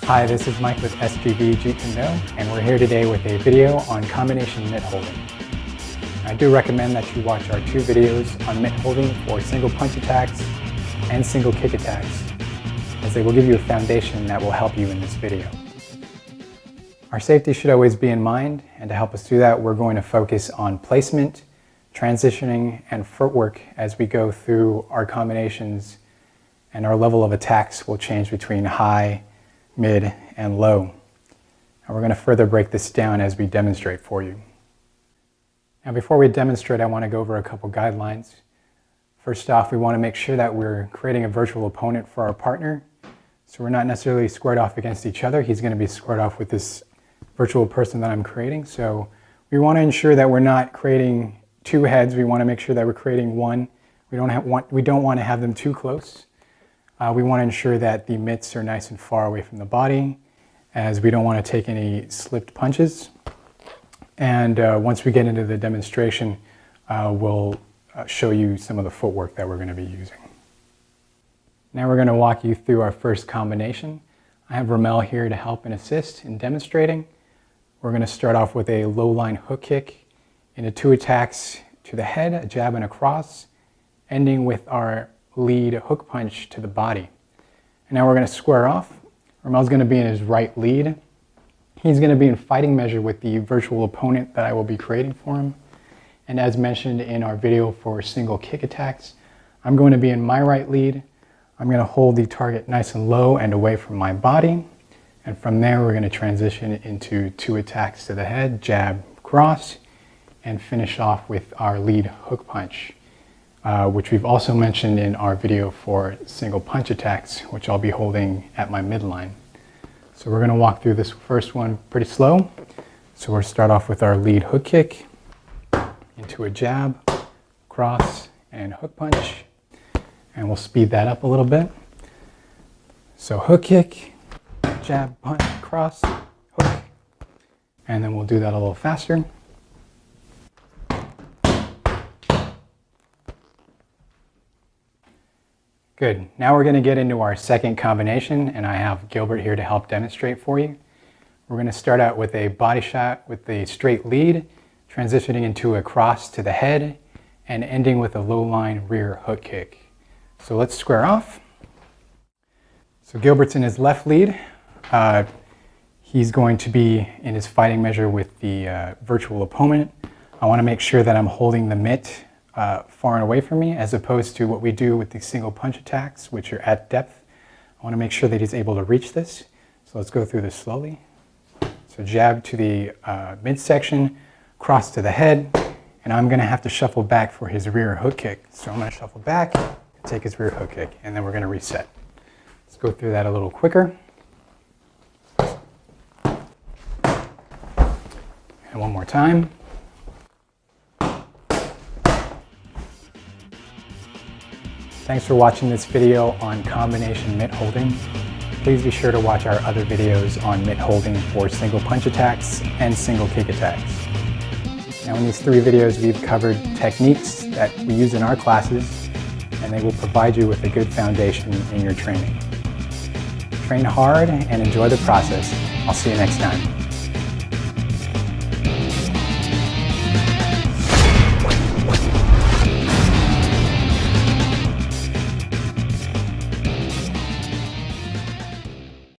Hi, this is Mike with SGV Jeet No, and we're here today with a video on combination mitt holding. I do recommend that you watch our two videos on mitt holding for single punch attacks and single kick attacks, as they will give you a foundation that will help you in this video. Our safety should always be in mind, and to help us do that, we're going to focus on placement, transitioning, and footwork as we go through our combinations, and our level of attacks will change between high, mid, and low. And we're going to further break this down as we demonstrate for you. Now before we demonstrate, I want to go over a couple guidelines. First off, we want to make sure that we're creating a virtual opponent for our partner. So we're not necessarily squared off against each other. He's going to be squared off with this virtual person that I'm creating. So we want to ensure that we're not creating two heads. We want to make sure that we're creating one. We don't want to have them too close. We want to ensure that the mitts are nice and far away from the body, as we don't want to take any slipped punches. And once we get into the demonstration, we'll show you some of the footwork that we're going to be using. Now we're going to walk you through our first combination. I have Ramel here to help and assist in demonstrating. We're going to start off with a low line hook kick into two attacks to the head, a jab and a cross, ending with our lead hook punch to the body. And now we're going to square off. Ramel's going to be in his right lead. He's going to be in fighting measure with the virtual opponent that I will be creating for him. And as mentioned in our video for single kick attacks, I'm going to be in my right lead. I'm going to hold the target nice and low and away from my body. And from there, we're going to transition into two attacks to the head, jab, cross, and finish off with our lead hook punch, which we've also mentioned in our video for single punch attacks, which I'll be holding at my midline. So we're going to walk through this first one pretty slow. So we'll start off with our lead hook kick into a jab, cross, and hook punch. And we'll speed that up a little bit. So hook kick, jab, punch, cross, hook. And then we'll do that a little faster. Good. Now we're going to get into our second combination, and I have Gilbert here to help demonstrate for you. We're going to start out with a body shot with the straight lead, transitioning into a cross to the head, and ending with a low line rear hook kick. So let's square off. So Gilbert's in his left lead. He's going to be in his fighting measure with the virtual opponent. I want to make sure that I'm holding the mitt far and away from me, as opposed to what we do with the single punch attacks, which are at depth. I want to make sure that he's able to reach this. So let's go through this slowly. So jab to the midsection, cross to the head, and I'm going to have to shuffle back for his rear hook kick. So I'm going to shuffle back, take his rear hook kick, and then we're going to reset. Let's go through that a little quicker. And one more time. Thanks for watching this video on combination mitt holding. Please be sure to watch our other videos on mitt holding for single punch attacks and single kick attacks. Now in these three videos, we've covered techniques that we use in our classes, and they will provide you with a good foundation in your training. Train hard and enjoy the process. I'll see you next time.